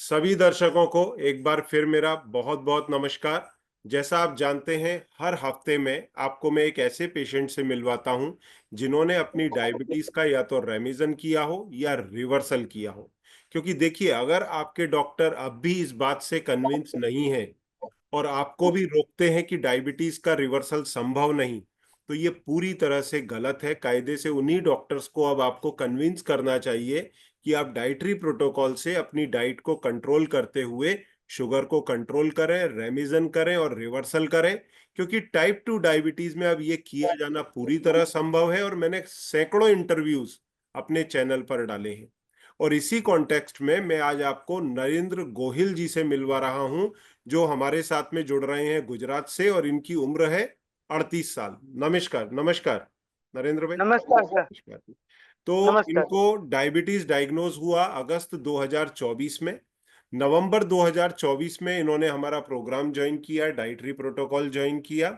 सभी दर्शकों को एक बार फिर मेरा बहुत बहुत नमस्कार। जैसा आप जानते हैं, हर हफ्ते में आपको मैं एक ऐसे पेशेंट से मिलवाता हूं जिन्होंने अपनी डायबिटीज का या तो रेमिजन किया हो या रिवर्सल किया हो। क्योंकि देखिए, अगर आपके डॉक्टर अब भी इस बात से कन्विंस नहीं है और आपको भी रोकते हैं कि डायबिटीज का रिवर्सल संभव नहीं, तो ये पूरी तरह से गलत है। कायदे से उन्हीं डॉक्टर्स को अब आपको कन्विंस करना चाहिए कि आप डाइटरी प्रोटोकॉल से अपनी डाइट को कंट्रोल करते हुए शुगर को कंट्रोल करें, रेमिजन करें और रिवर्सल करें। क्योंकि टाइप 2 डायबिटीज में अब ये किया जाना पूरी तरह संभव है और मैंने सैकड़ों इंटरव्यूज अपने चैनल पर डाले हैं। और इसी कॉन्टेक्स्ट में मैं आज आपको नरेंद्र गोहिल जी से मिलवा रहा हूं, जो हमारे साथ में जुड़ रहे हैं गुजरात से, और इनकी उम्र है 38 साल। नमस्कार नमस्कार नरेंद्र भाई। नमस्कार सर। नमस्कार। तो नमस्कार। इनको डायबिटीज डायग्नोज हुआ अगस्त 2024 में। नवंबर 2024 में इन्होंने हमारा प्रोग्राम ज्वाइन किया, डाइटरी प्रोटोकॉल ज्वाइन किया।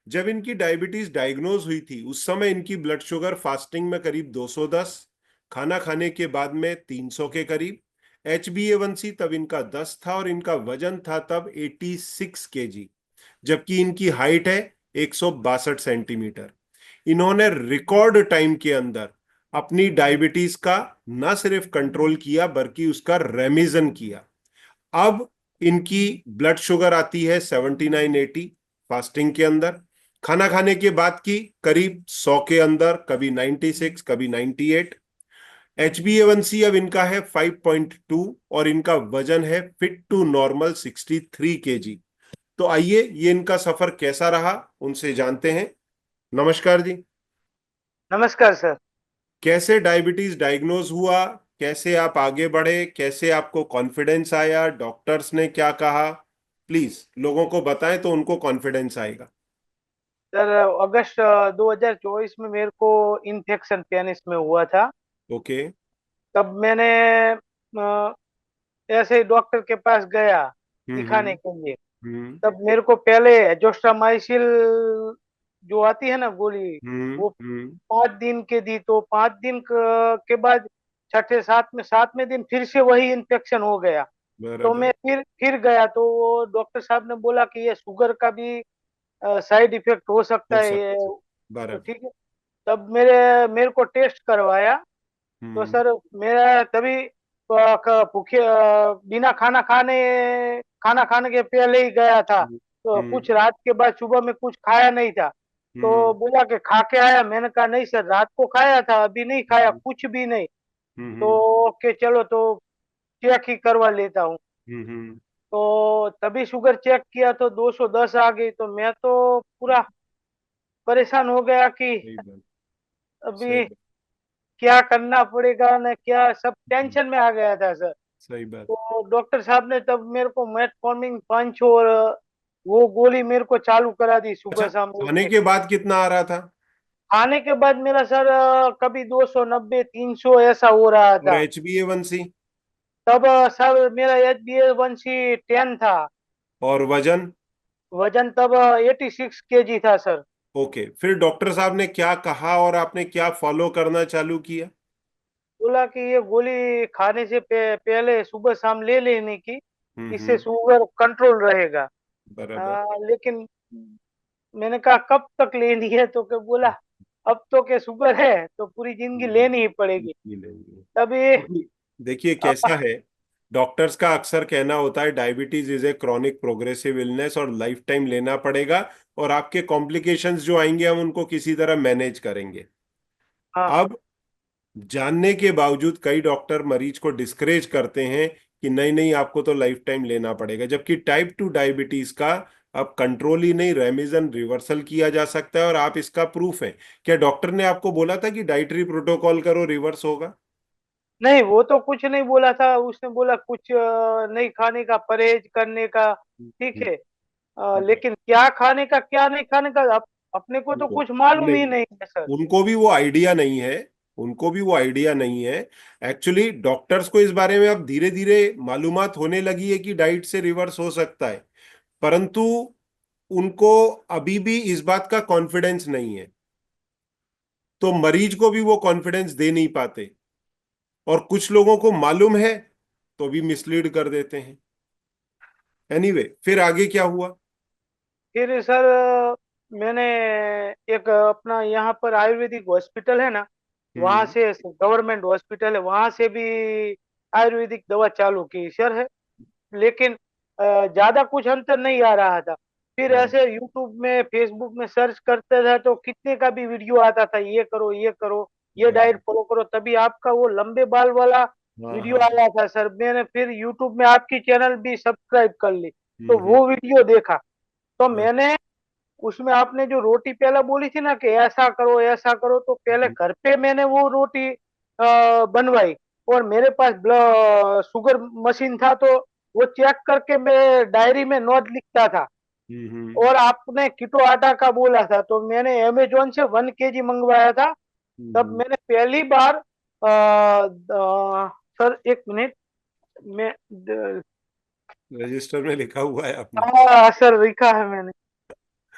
जब इनकी डायबिटीज डायग्नोज हुई थी उस समय इनकी ब्लड शुगर फास्टिंग में करीब 210, खाना खाने के बाद में 300 के करीब। HbA1c तब इनका 10 था और इनका वजन था तब 86 kg, जबकि इनकी हाइट है 162 सेंटीमीटर। इन्होंने रिकॉर्ड टाइम के अंदर अपनी डायबिटीज का न सिर्फ कंट्रोल किया बल्कि उसका रेमिजन किया। अब इनकी ब्लड शुगर आती है 7980 फास्टिंग के अंदर, खाना खाने के बाद की करीब 100 के अंदर, कभी 96, कभी 98। HbA1c अब इनका है 5.2 और इनका वजन है फिट टू नॉर्मल 63 kg। तो आइए ये इनका सफर कैसा रहा उनसे जानते हैं। नमस्कार जी। नमस्कार सर। कैसे डायबिटीज डायग्नोज हुआ, कैसे आप आगे बढ़े, कैसे आपको कॉन्फिडेंस आया, डॉक्टर्स ने क्या कहा, प्लीज लोगों को बताएं तो उनको कॉन्फिडेंस आएगा। सर अगस्त 2024 में मेरे को इन्फेक्शन पेनिस में हुआ था। ओके। तब मैंने अ, ऐसे ही डॉक्टर के पास गया हम्म। दिखाने के लिए। हम्म। तब मेरे को पहले जोस्टामाइसिल जो आती है ना गोली, हम्म। वो हम्म। 5 दिन के दी। तो 5 दिन के बाद छठे सातवें दिन फिर से वही इन्फेक्शन हो गया। तो बराबर। मैं फिर गया तो वो डॉक्टर साहब ने बोला कि ये शुगर का भी साइड इफेक्ट हो सकता हो है ये। सकता है। तो बराबर। ठीक है। तब मेरे को टेस्ट करवाया। तो हम्म। सर मेरा तभी भूखे बिना खाना खाने के पहले ही गया था। तो हम्म। कुछ रात के बाद सुबह में कुछ खाया नहीं था। तो हम्म। बोला कि खा के आया। मैंने कहा नहीं सर, रात को खाया था, अभी नहीं खाया, हम्म। कुछ भी नहीं। तो हम्म। ओके चलो, तो चेक ही करवा लेता हूँ। हम्म। तो तभी शुगर चेक किया तो 210 आ गई। तो मैं तो पूरा परेशान हो गया कि सही बात। सही अभी बात। क्या करना पड़ेगा ना, क्या सब टेंशन में आ गया था सर। सही बात। तो डॉक्टर साहब ने तब मेरे को मेटफॉर्मिन पंच और वो गोली मेरे को चालू करा दी अच्छा, सुबह शाम एक खाने एक। के बाद कितना आ रहा था? खाने के बाद मेरा सर कभी 290 300 ऐसा हो रहा और था। HbA1c? तब सर मेरा HbA1c 10 था। और वजन? वजन तब 86 kg था सर। ओके, फिर डॉक्टर साहब ने क्या कहा और आपने क्या फॉलो करना चालू किया? बोला कि ये गोली खाने से पहले सुबह शाम ले लेने की, इससे हम्म। शुगर कंट्रोल रहेगा। बराबर। लेकिन मैंने कहा कब तक लेनी है, तो क्या बोला अब तो के शुगर है तो पूरी जिंदगी लेनी ही पड़ेगी। ये लेंगे। तभी देखिए देखिए अब कैसा है, डॉक्टर्स का अक्सर कहना होता है diabetes is a chronic progressive illness और लाइफ टाइम लेना पड़ेगा, और आपके कॉम्प्लिकेशंस जो आएंगे हम उनको किसी तरह मैनेज करेंगे। हाँ। अब जानने के बावजूद कई डॉक्टर मरीज को डिस्करेज करते हैं कि नहीं नहीं आपको तो लाइफ टाइम लेना पड़ेगा, जबकि टाइप 2 डायबिटीज का अब कंट्रोल ही नहीं, रेमिजन रिवर्सल किया जा सकता है और आप इसका प्रूफ है। क्या डॉक्टर ने आपको बोला था कि डाइटरी प्रोटोकॉल करो रिवर्स होगा? नहीं, वो तो कुछ नहीं बोला था। उसने बोला कुछ नहीं खाने का, परहेज करने का। ठीक हम्म। है। लेकिन क्या खाने का क्या नहीं खाने का अपने को तो उनको कुछ मालूम ही नहीं, नहीं है सर। उनको भी वो आइडिया नहीं है। उनको भी वो आइडिया नहीं है। एक्चुअली डॉक्टर्स को इस बारे में अब धीरे धीरे मालूमात होने लगी है कि डाइट से रिवर्स हो सकता है, परंतु उनको अभी भी इस बात का कॉन्फिडेंस नहीं है, तो मरीज को भी वो कॉन्फिडेंस दे नहीं पाते। और कुछ लोगों को मालूम है तो भी मिसलीड कर देते हैं। एनीवे, फिर आगे क्या हुआ? फिर सर मैंने एक अपना यहाँ पर आयुर्वेदिक हॉस्पिटल है ना, वहां हम्म। से, गवर्नमेंट हॉस्पिटल है, वहां से भी आयुर्वेदिक दवा चालू की सर है। लेकिन ज्यादा कुछ अंतर नहीं आ रहा था। फिर हाँ ऐसे यूट्यूब में, फेसबुक में सर्च करते थे तो कितने का भी वीडियो आता था, ये करो ये करो, ये डाइट फॉलो करो, तभी आपका वो लंबे बाल वाला हाँ वीडियो हाँ। आया था सर। मैंने फिर यूट्यूब में आपकी चैनल भी सब्सक्राइब कर ली, तो हम्म। वो वीडियो देखा। तो हाँ, मैंने उसमें आपने जो रोटी पहले बोली थी ना कि ऐसा करो, तो पहले घर पे मैंने वो रोटी बनवाई। और मेरे पास शुगर मशीन था, तो वो चेक करके मैं डायरी में नोट लिखता था। हम्म। और आपने कीटो आटा का बोला था, तो मैंने अमेजोन से 1 kg मंगवाया था। तब हम्म। मैंने पहली बार सर एक मिनट, मैं रजिस्टर में लिखा हुआ है आपने? हाँ सर लिखा है मैंने।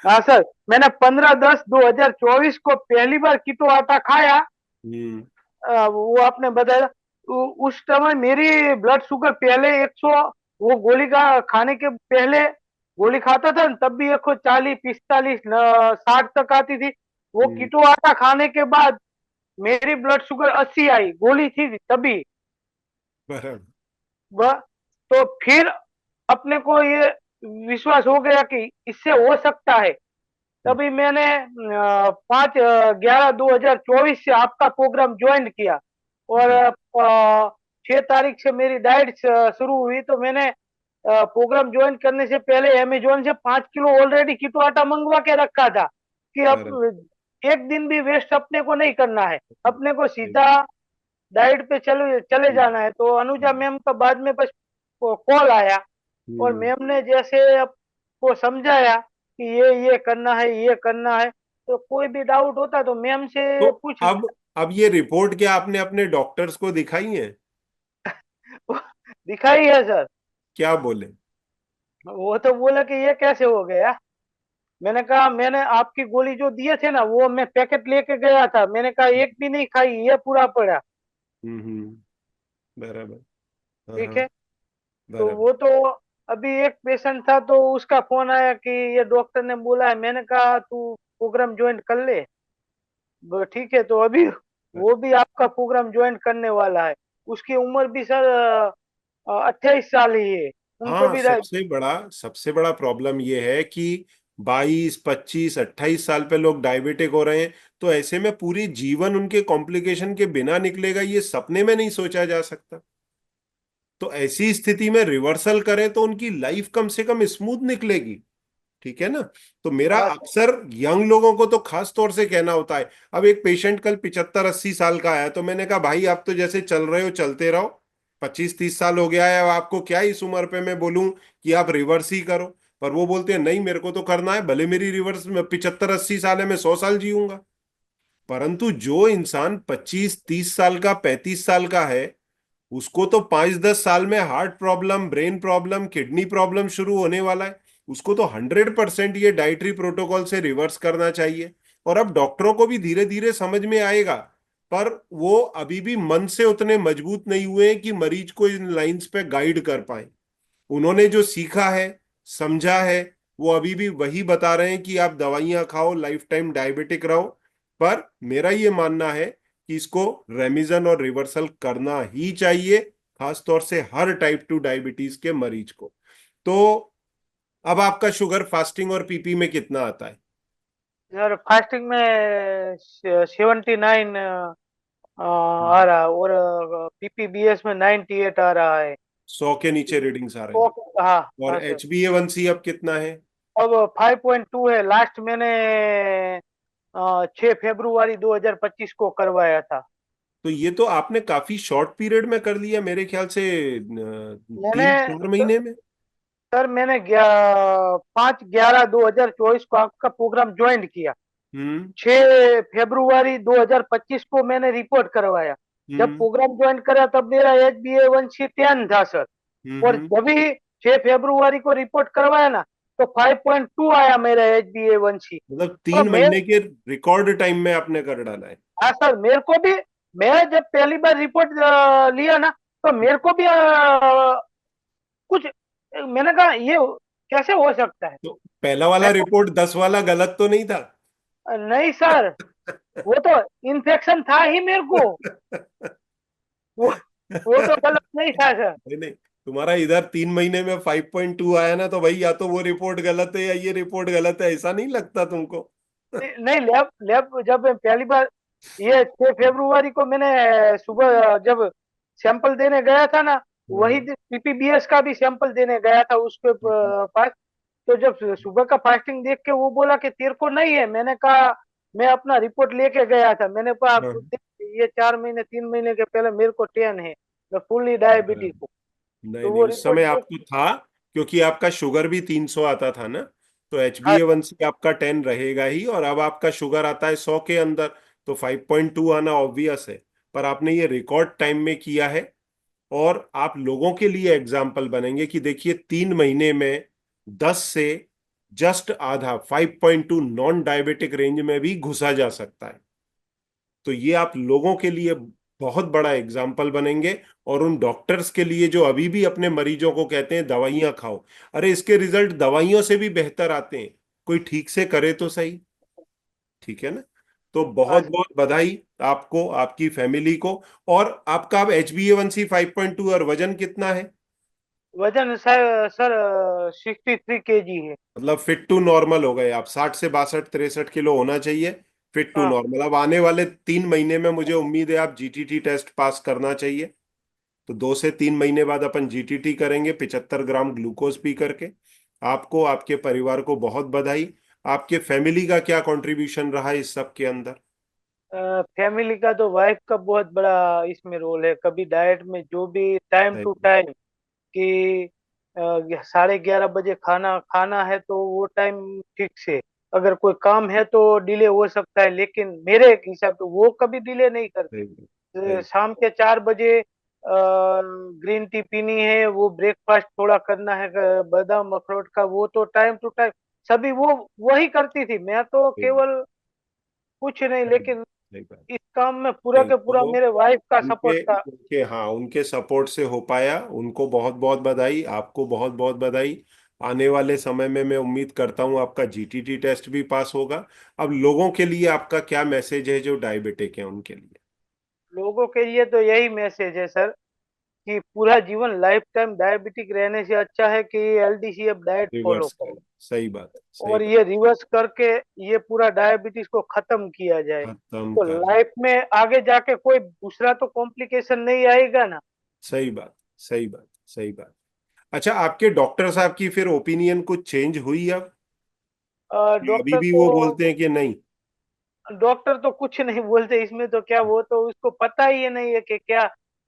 हाँ सर, मैंने 15/10/2024 को पहली बार कीटो आटा खाया। हम्म। वो आपने बताया। तो उस समय मेरी ब्लड शुगर पहले 100, वो गोली का खाने के पहले गोली खाता था न, तब भी 140 45 60 तक आती थी। वो हम्म। कीटो आटा खाने के बाद मेरी ब्लड शुगर 80 आई, गोली थी तभी। बराबर। वह, तो फिर अपने को ये विश्वास हो गया कि इससे हो सकता है। तभी मैंने 5/11/2024 से आपका प्रोग्राम ज्वाइन किया। और जी। 6 तारीख से मेरी डाइट शुरू हुई। तो मैंने प्रोग्राम ज्वाइन करने से पहले अमेजोन से 5 किलो ऑलरेडी कीटो आटा मंगवा के रखा था, कि बराबर। अब एक दिन भी वेस्ट अपने को नहीं करना है, अपने को सीधा डाइट पे चले चले हम्म। जाना है। तो अनुजा मैम का बाद में बस कॉल आया, और हम्म। मैम ने जैसे आपको समझाया कि ये करना है, ये करना है, तो कोई भी डाउट होता तो मैम तो से पूछ अब ये रिपोर्ट क्या आपने अपने डॉक्टर्स को दिखाई है? दिखाई है सर। क्या बोले? वो तो बोला कि ये कैसे हो गया। मैंने कहा मैंने आपकी गोली जो दिए थे ना, वो मैं पैकेट लेके गया था, मैंने कहा एक भी नहीं खाई, ये पूरा पड़ा। बराबर। हाँ ठीक हाँ। है। तो बराबर। वो तो अभी एक पेशेंट था, तो उसका फोन आया कि ये डॉक्टर ने बोला है। मैंने कहा तू प्रोग्राम ज्वाइन कर ले। ठीक है, तो अभी वो भी आपका प्रोग्राम ज्वाइन करने वाला है। उसकी उम्र भी सर 28 साल ही है। उनको हाँ, भी सबसे बड़ा प्रॉब्लम ये है कि 22 25 28 साल पे लोग डायबिटिक हो रहे हैं। तो ऐसे में पूरी जीवन उनके कॉम्प्लिकेशन के बिना निकलेगा, ये सपने में नहीं सोचा जा सकता। तो ऐसी स्थिति में रिवर्सल करें तो उनकी लाइफ कम से कम स्मूथ निकलेगी। ठीक है ना? तो मेरा हाँ सर। अक्सर यंग लोगों को तो खास तौर से कहना होता है। अब एक पेशेंट कल 75 80 साल का आया, तो मैंने कहा भाई आप तो जैसे चल रहे हो चलते रहो। 25 30 साल हो गया है, अब आपको क्या इस उम्र पे मैं बोलूं कि आप रिवर्स ही करो? पर वो बोलते हैं नहीं, मेरे को तो करना है, भले मेरी रिवर्स में 75 80 साल है, मैं 100 साल जीऊंगा। परंतु जो इंसान 25 30 साल का 35 साल का है, उसको तो 5 10 साल में heart problem, brain problem, kidney problem शुरू होने वाला है। उसको तो 100% ये डाइटरी प्रोटोकॉल से रिवर्स करना चाहिए। और अब डॉक्टरों को भी धीरे धीरे समझ में आएगा। पर वो अभी भी मन से उतने मजबूत नहीं हुए हैं कि मरीज को इन लाइंस पे गाइड कर पाए। उन्होंने जो सीखा है, समझा है, वो अभी भी वही बता रहे हैं कि आप दवाइयां खाओ, लाइफ टाइम डायबिटिक रहो। पर मेरा ये मानना है कि इसको रेमिजन और रिवर्सल करना ही चाहिए, खास तौर से हर टाइप 2 डायबिटीज के मरीज को। तो अब आपका शुगर फास्टिंग और पीपी में कितना आता है? सर फास्टिंग में 79 आ रहा है, और पीपीबीएस में 98 आ रहा है। 100 के नीचे रीडिंग्स आ रहे हैं। तो हाँ। और हाँ सर। HbA1c अब कितना है? अब 5.2 है। लास्ट मैंने 6 फरवरी 2025 को करवाया था। तो ये तो आपने काफी शॉर्ट पीरियड में कर लिया, मेरे ख्याल से मैंने 3 4 महीने में। सर मैंने 5/11/2024 को आपका प्रोग्राम ज्वाइन किया। हम्म। 6 फरवरी 2025 को मैंने रिपोर्ट करवाया। जब हम्म। प्रोग्राम ज्वाइन करा तब मेरा HbA1c 10 था सर। और हम्म। जब ही 6 फरवरी को रिपोर्ट करवाया ना, तो 5.2 आया मेरा HbA1c। मतलब तो तीन मैं, महीने के रिकॉर्ड टाइम में आपने कर डाला है। हाँ सर, मेरे को भी, मैं जब पहली बार रिपोर्ट लिया ना, तो मेरे को भी कुछ, मैंने कहा ये कैसे हो सकता है। तो पहला वाला मैं रिपोर्ट 10 वाला गलत तो नहीं था? नहीं सर, वो तो इन्फेक्शन था ही मेरे को, वो वो तो गलत नहीं था सर। नहीं नहीं, तुम्हारा इधर 3 महीने में 5.2 आया ना, तो भाई या तो वो रिपोर्ट गलत है या ये रिपोर्ट गलत है, ऐसा नहीं लगता तुमको? नहीं, लैब लैब जब मैं पहली बार, ये 6 फरवरी को मैंने सुबह जब सैंपल देने गया था ना, वही हाँ, पीपीबीएस का भी सैंपल देने गया था उसके पास। तो जब सुबह का फास्टिंग देख के वो बोला कि तेरे को नहीं है, मैंने कहा मैं अपना रिपोर्ट लेके गया था, मैंने कहा हाँ, ये 4 महीने 3 महीने के पहले मेरे को 10 है, मैं फुल्ली हाँ। डायबिटीज हूँ। नहीं तो नहीं, वो उस रिपोर्ट समय देख, आपको था, क्योंकि आपका शुगर भी 300 आता था ना, तो एच बी हाँ ए वन सी आपका 10 रहेगा ही, और अब आपका शुगर आता है 100 के अंदर, तो 5.2 आना ऑब्वियस है। पर आपने ये रिकॉर्ड टाइम में किया है, और आप लोगों के लिए एग्जाम्पल बनेंगे कि देखिए 3 महीने में 10 से जस्ट आधा 5.2 नॉन डायबिटिक रेंज में भी घुसा जा सकता है। तो ये आप लोगों के लिए बहुत बड़ा एग्जाम्पल बनेंगे, और उन डॉक्टर्स के लिए जो अभी भी अपने मरीजों को कहते हैं दवाइयां खाओ, अरे इसके रिजल्ट दवाइयों से भी बेहतर आते हैं, कोई ठीक से करे तो सही। ठीक है ना? तो हाँ। बहुत बहुत बधाई आपको, आपकी फैमिली को। और आपका अब HbA1c 5.2, और वजन कितना है? वजन सर सर 63 kg है। मतलब फिट टू नॉर्मल हो गए आप, 60 से 62 63 किलो होना चाहिए, फिट टू हाँ। नॉर्मल। अब आने वाले 3 महीने में मुझे उम्मीद है आप जीटीटी टेस्ट पास करना चाहिए। तो 2 से 3 महीने बाद अपन जीटीटी करेंगे 75 ग्राम ग्लूकोज पी करके। आपको, आपके परिवार को बहुत बधाई। आपके फैमिली का क्या कंट्रीब्यूशन रहा इस सब के अंदर? फैमिली का तो वाइफ का बहुत बड़ा इसमें रोल है। कभी डाइट में जो भी टाइम टू सही। टाइम कि 11:30 बजे खाना खाना है तो वो टाइम ठीक से, अगर कोई काम है तो डिले हो सकता है, लेकिन मेरे हिसाब से वो कभी डिले नहीं करती। सही। सही। शाम के 4 बजे ग्रीन टी पीनी है, वो ब्रेकफास्ट थोड़ा करना है, बादाम अखरोट का, वो तो टाइम टू टाइम सभी वो वही करती थी। मैं तो सही। केवल कुछ नहीं, सही। लेकिन सही बात। इस काम में पूरा नहीं के पूरा तो मेरे वाइफ का उनके सपोर्ट था। उनके हाँ, उनके सपोर्ट से हो पाया, उनको बहुत बहुत बधाई, आपको बहुत बहुत बधाई। आने वाले समय में मैं उम्मीद करता हूँ आपका जीटीटी टेस्ट भी पास होगा। अब लोगों के लिए आपका क्या मैसेज है जो डायबिटिक है उनके लिए? लोगों के लिए तो यही मैसेज है सर, कि पूरा जीवन लाइफ टाइम डायबिटिक रहने से अच्छा है कि एलडीसीएफ डाइट फॉलो रिवर्स करो, कर। सही बात, सही और बात। ये रिवर्स करके ये पूरा डायबिटीज को खत्म किया जाए। खत्म तो कर। लाइफ में आगे जाके कोई दूसरा तो कॉम्प्लिकेशन नहीं आएगा ना। सही बात, सही बात, सही बात। अच्छा, आपके डॉक्टर साहब की फिर ओपिनियन कुछ चेंज हुई अब, या अभी डॉक्टर भी तो वो बोलते हैं कि नहीं? डॉक्टर तो कुछ नहीं बोलते इसमें, तो क्या, वो तो उसको पता ही नहीं है कि क्या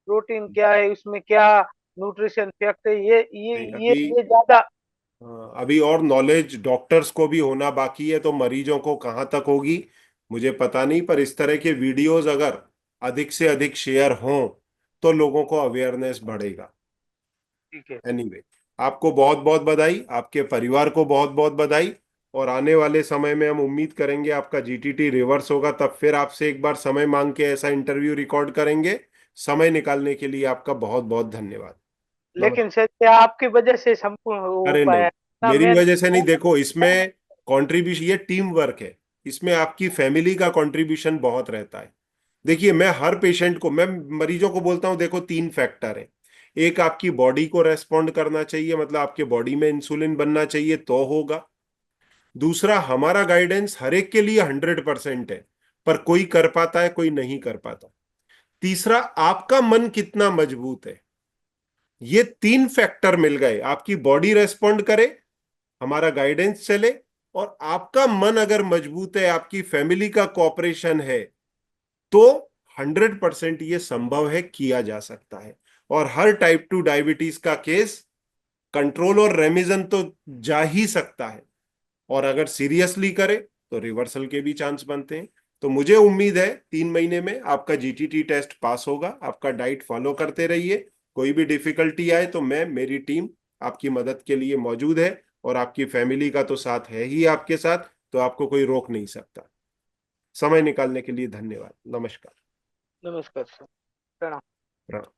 प्रोटीन क्या है, उसमें क्या न्यूट्रिशन फैक्ट है, नहीं, ये ज्यादा। हाँ, अभी और नॉलेज डॉक्टर्स को भी होना बाकी है, तो मरीजों को कहाँ तक होगी मुझे पता नहीं, पर इस तरह के वीडियोस अगर अधिक से अधिक शेयर हों तो लोगों को अवेयरनेस बढ़ेगा। ठीक है। एनीवे, आपको बहुत बहुत बधाई, आपके परिवार को बहुत बहुत बधाई। और आने वाले समय में हम उम्मीद करेंगे आपका जीटीटी रिवर्स होगा, तब फिर आपसे एक बार समय मांग के ऐसा इंटरव्यू रिकॉर्ड करेंगे। समय निकालने के लिए आपका बहुत बहुत धन्यवाद। लेकिन नमस्कार। सर क्या आपकी वजह से संपूर्ण हो अरे पाया नहीं, है ना, मेरी मैं वजह से नहीं, देखो इसमें कंट्रीब्यूशन, ये टीम वर्क है, इसमें आपकी फैमिली का कंट्रीब्यूशन बहुत रहता है। देखिए मैं हर पेशेंट को, मैं मरीजों को बोलता हूं देखो 3 फैक्टर है। एक, आपकी बॉडी को रेस्पॉन्ड करना चाहिए, मतलब आपके बॉडी में इंसुलिन बनना चाहिए तो होगा। दूसरा, हमारा गाइडेंस हर एक के लिए 100% है, पर कोई कर पाता है कोई नहीं कर पाता। तीसरा, आपका मन कितना मजबूत है। ये 3 फैक्टर मिल गए, आपकी बॉडी रेस्पॉन्ड करे, हमारा गाइडेंस चले, और आपका मन अगर मजबूत है, आपकी फैमिली का कोऑपरेशन है, तो 100% ये संभव है, किया जा सकता है। और हर टाइप 2 डायबिटीज का केस कंट्रोल और रेमिजन तो जा ही सकता है, और अगर सीरियसली करे तो रिवर्सल के भी चांस बनते हैं। तो मुझे उम्मीद है 3 महीने में आपका जीटीटी टेस्ट पास होगा। आपका डाइट फॉलो करते रहिए, कोई भी डिफिकल्टी आए तो मैं, मेरी टीम आपकी मदद के लिए मौजूद है, और आपकी फैमिली का तो साथ है ही आपके साथ, तो आपको कोई रोक नहीं सकता। समय निकालने के लिए धन्यवाद। नमस्कार। नमस्कार सर, प्रणाम।